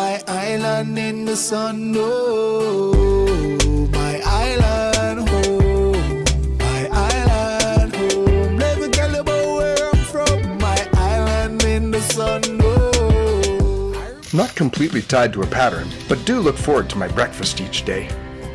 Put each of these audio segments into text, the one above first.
my island in the sun. Oh, my island home, my island home. Let me tell you about where I'm from, my island in the sun. Oh. Not completely tied to a pattern, but do look forward to my breakfast each day.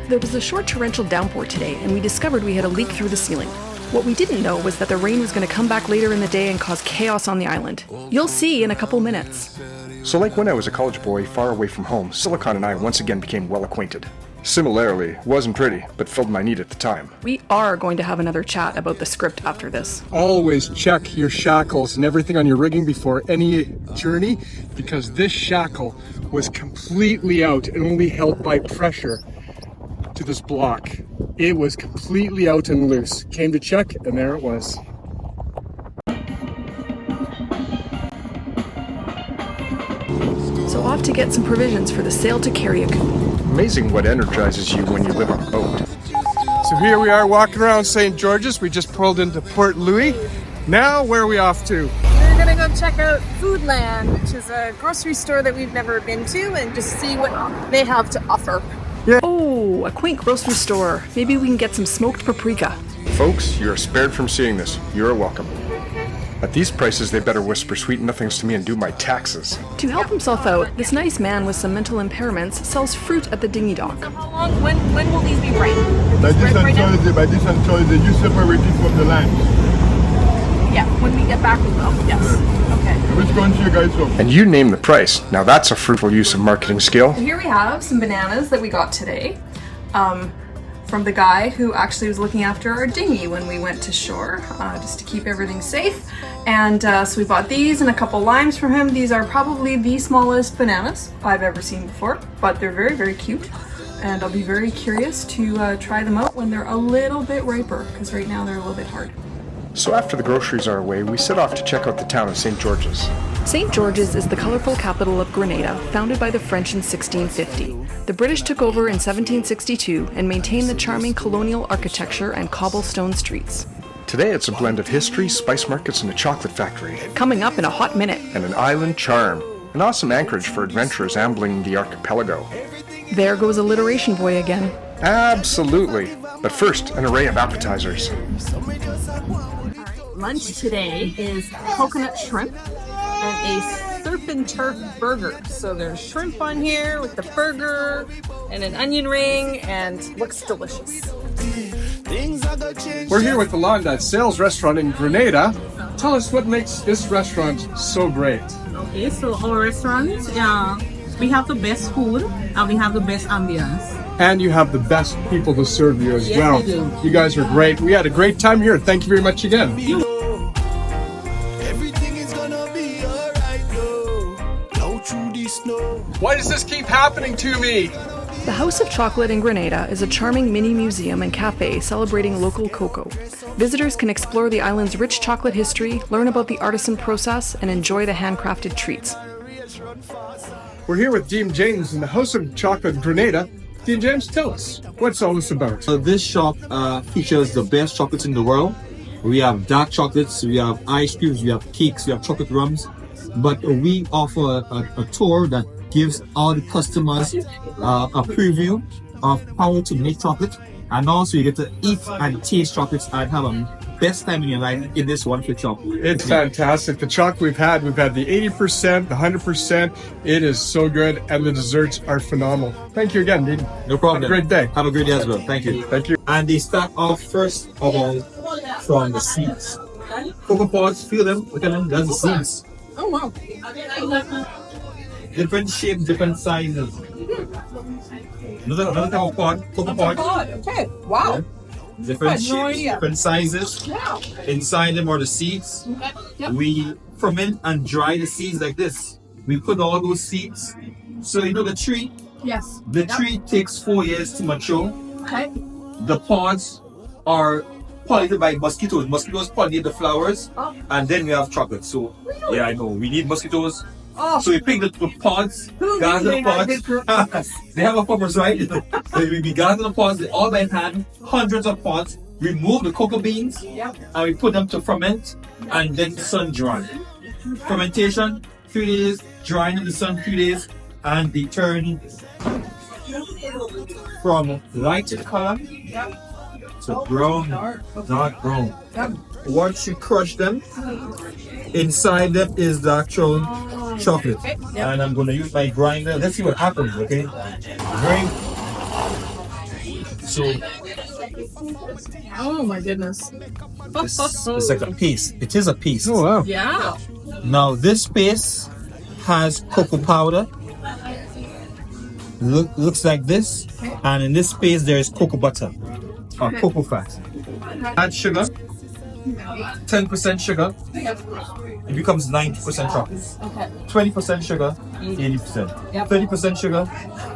There was a short torrential downpour today, and we discovered we had a leak through the ceiling. What we didn't know was that the rain was going to come back later in the day and cause chaos on the island. You'll see in a couple minutes. So like when I was a college boy far away from home, Silicon and I once again became well acquainted. Similarly, it wasn't pretty, but filled my need at the time. We are going to have another chat about the script after this. Always check your shackles and everything on your rigging before any journey, because this shackle was completely out and only held by pressure to this block. It was completely out and loose. Came to check, and there it was. So off to get some provisions for the sail to Carriacou. Amazing what energizes you when you live on a boat. So here we are walking around St. George's. We just pulled into Port Louis. Now, where are we off to? We're gonna go check out Foodland, which is a grocery store that we've never been to, and just see what they have to offer. Oh, a quaint grocery store. Maybe we can get some smoked paprika. Folks, you're spared from seeing this. You're welcome. At these prices, they better whisper sweet nothings to me and do my taxes. To help himself out, this nice man with some mental impairments sells fruit at the dinghy dock. How long? When will these be ripe? By this and Thursday, you separate it from the land. Yeah, when we get back we will. Yes. Okay. Which country you guys from? And you name the price. Now that's a fruitful use of marketing skill. Here we have some bananas that we got today from the guy who actually was looking after our dinghy when we went to shore, just to keep everything safe. And so we bought these and a couple limes from him. These are probably the smallest bananas I've ever seen before, but they're very, very cute. And I'll be very curious to try them out when they're a little bit riper, because right now they're a little bit hard. So after the groceries are away, we set off to check out the town of St. George's. St. George's is the colourful capital of Grenada, founded by the French in 1650. The British took over in 1762 and maintained the charming colonial architecture and cobblestone streets. Today it's a blend of history, spice markets, and a chocolate factory. Coming up in a hot minute. And an island charm. An awesome anchorage for adventurers ambling the archipelago. There goes alliteration boy again. Absolutely. But first, an array of appetizers. Lunch today is coconut shrimp and a surf and turf burger. So there's shrimp on here with the burger and an onion ring, and looks delicious. We're here with Alonda at Sales Restaurant in Grenada. Tell us what makes this restaurant so great. Okay, so our restaurant, we have the best food and we have the best ambience. And you have the best people to serve you as Yes, well. we do. You guys are great. We had a great time here. Thank you very much again. Everything is gonna be alright, though. Down through the snow. Why does this keep happening to me? The House of Chocolate in Grenada is a charming mini museum and cafe celebrating local cocoa. Visitors can explore the island's rich chocolate history, learn about the artisan process, and enjoy the handcrafted treats. We're here with Dean James in the House of Chocolate Grenada. Dean James, tell us, what's all this about? This shop features the best chocolates in the world. We have dark chocolates, we have ice creams, we have cakes, we have chocolate rums. But we offer a tour that gives all the customers a preview of how to make chocolate. And also you get to eat and taste chocolates and have a best time in your life in this wonderful shop. It's fantastic. The chocolate we've had the 80%, the 100%. It is so good, and the desserts are phenomenal. Thank you again, Dean. No problem. Have a great day. Have a great day as well. Thank you. Thank you. And they start off first of all from the seeds. Cocoa pods, feel them, look at them, that's the seeds. Oh wow. Different shapes, different sizes. Another type of pod, cocoa pod. Okay. Wow. Different I had no shapes, idea. different sizes. Wow. Inside them are the seeds. Yep. We ferment and dry the seeds like this. We put all those seeds. So you know the tree? Yes. The tree takes 4 years to mature. Okay. The pods are pollinated by mosquitoes. Mosquitoes pollinate the flowers, and then we have chocolate. So, yeah, I know. We need mosquitoes. Oh. So we pick the pods, gather the pods. They have a purpose, right? We gather the pods, they all by hand, hundreds of pods, remove the cocoa beans, and we put them to ferment, and then sun dry. Fermentation, 3 days, drying in the sun 3 days, and they turn from light color to brown, dark brown. Once you crush them, inside them is the actual chocolate. And I'm going to use my grinder. Let's see what happens, okay? Grind. So Oh my goodness. it's like a paste. It is a paste. Oh wow. Yeah. Now this paste has cocoa powder. Looks like this. And in this paste there is cocoa butter or cocoa fat. Add sugar. 10% sugar. It becomes 90% chocolate. 20% sugar, 80%. 30% sugar,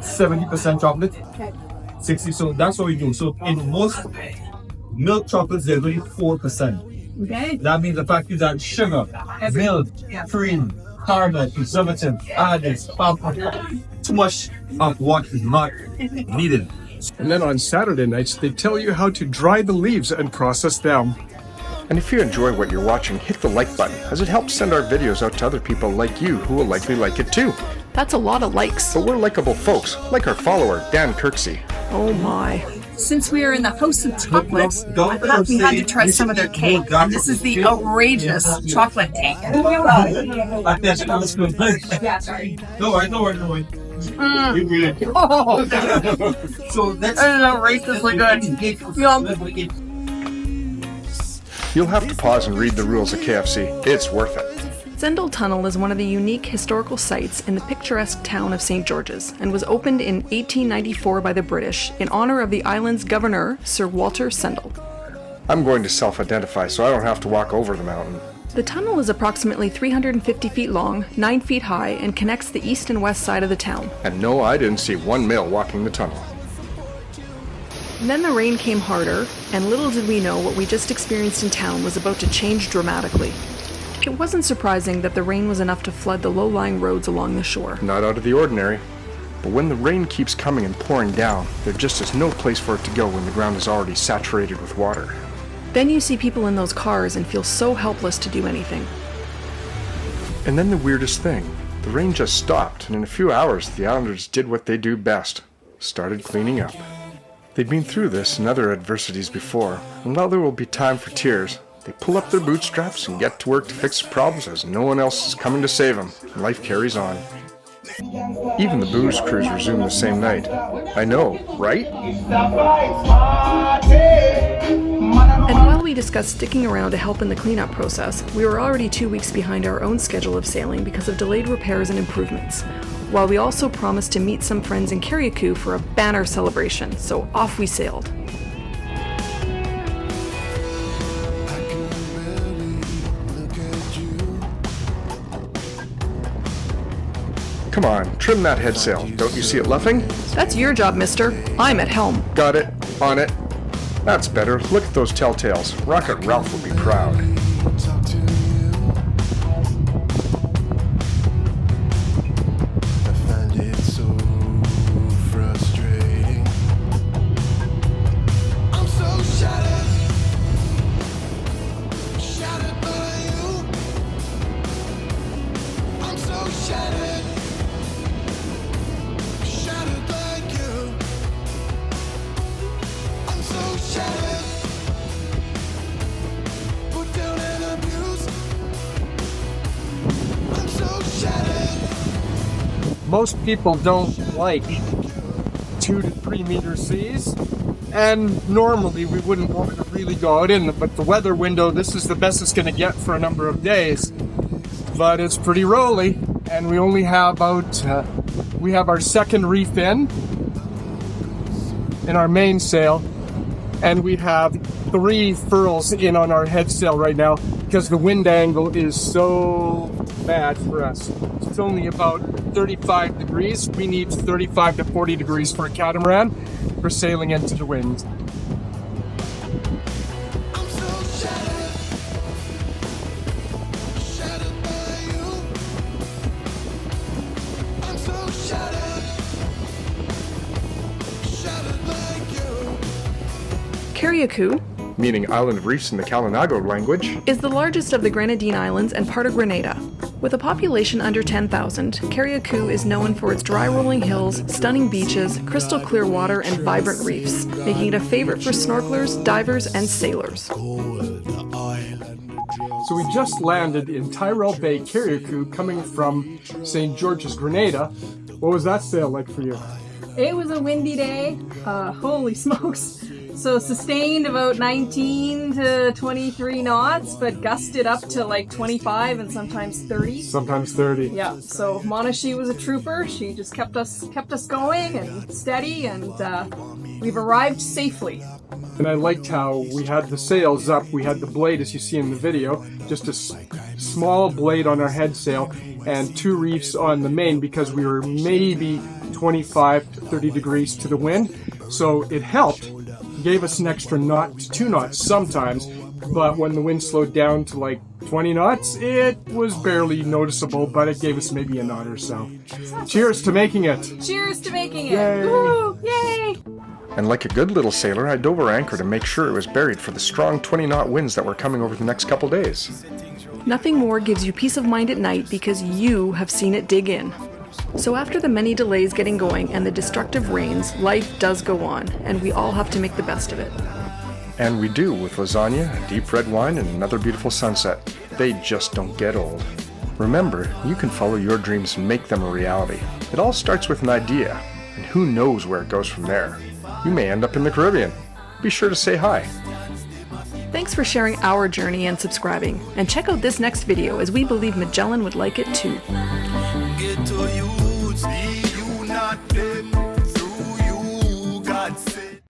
70% chocolate. 60. So that's what we do. So in most milk chocolates, there's only 4%. Okay. That means the fact is that sugar, milk, cream, caramel, preservative, additives, too much of what is not needed. And then on Saturday nights, they tell you how to dry the leaves and process them. And if you enjoy what you're watching, hit the like button, as it helps send our videos out to other people like you who will likely like it too. That's a lot of likes. But we're likable folks, like our follower, Dan Kirksey. Oh my. Since we are in the House of Chocolates, I thought we had to try some of their cake. And this is the outrageous chocolate cake. No worry. Oh, So that's outrageously good. Yum. You'll have to pause and read the rules at KFC. It's worth it. Zendel Tunnel is one of the unique historical sites in the picturesque town of St. George's and was opened in 1894 by the British in honor of the island's governor, Sir Walter Sendel. I'm going to self-identify so I don't have to walk over the mountain. The tunnel is approximately 350 feet long, 9 feet high, and connects the east and west side of the town. And no, I didn't see one male walking the tunnel. Then the rain came harder, and little did we know what we just experienced in town was about to change dramatically. It wasn't surprising that the rain was enough to flood the low-lying roads along the shore. Not out of the ordinary. But when the rain keeps coming and pouring down, there just is no place for it to go when the ground is already saturated with water. Then you see people in those cars and feel so helpless to do anything. And then the weirdest thing, the rain just stopped, and in a few hours the islanders did what they do best, started cleaning up. They'd been through this and other adversities before, and while there will be time for tears, they pull up their bootstraps and get to work to fix problems as no one else is coming to save them, and life carries on. Even the booze cruise resumed the same night. I know, right? And while we discussed sticking around to help in the cleanup process, we were already 2 weeks behind our own schedule of sailing because of delayed repairs and improvements, while we also promised to meet some friends in Carriacou for a banner celebration, so off we sailed. Come on, trim that head sail. Don't you see it luffing? That's your job, mister. I'm at helm. Got it. On it. That's better. Look at those telltales. Rocket Ralph would be proud. Talk to you. I find it so frustrating. I'm so shattered by you. I'm so shattered like you. I'm so shattered. Put down and abused. I'm so shattered. Most people don't like 2 to 3 meter seas, and normally we wouldn't want to really go out in them, but the weather window, this is the best it's going to get for a number of days. But it's pretty rolly, and we only have we have our second reef in our main sail, and we have 3 furls in on our head sail right now because the wind angle is so bad for us. It's only about 35 degrees. We need 35 to 40 degrees for a catamaran for sailing into the wind. I'm so shattered by you. I'm so shattered like you. Carriacou Meaning island of reefs in the Kalinago language. is the largest of the Grenadine Islands and part of Grenada. With a population under 10,000, Carriacou is known for its dry rolling hills, stunning beaches, crystal clear water, and vibrant reefs, making it a favorite for snorkelers, divers, and sailors. So we just landed in Tyrrell Bay, Carriacou, coming from St. George's, Grenada. What was that sail like for you? It was a windy day. Holy smokes. So sustained about 19 to 23 knots, but gusted up to like 25 and sometimes 30. Sometimes 30. Yeah, so Monashi was a trooper. She just kept us going and steady, and we've arrived safely. And I liked how we had the sails up, we had the blade as you see in the video, just a small blade on our head sail and 2 reefs on the main because we were maybe 25 to 30 degrees to the wind. So it helped, gave us an extra knot to 2 knots sometimes, but when the wind slowed down to like 20 knots, it was barely noticeable, but it gave us maybe a knot or so. Cheers to making it! Cheers to making it! Yay! Woo! Yay! And like a good little sailor, I dove our anchor to make sure it was buried for the strong 20-knot winds that were coming over the next couple days. Nothing more gives you peace of mind at night because you have seen it dig in. So after the many delays getting going and the destructive rains, life does go on, and we all have to make the best of it. And we do, with lasagna, deep red wine, and another beautiful sunset. They just don't get old. Remember, you can follow your dreams and make them a reality. It all starts with an idea, and who knows where it goes from there. You may end up in the Caribbean. Be sure to say hi. Thanks for sharing our journey and subscribing. And check out this next video as we believe Magellan would like it too. Get to you.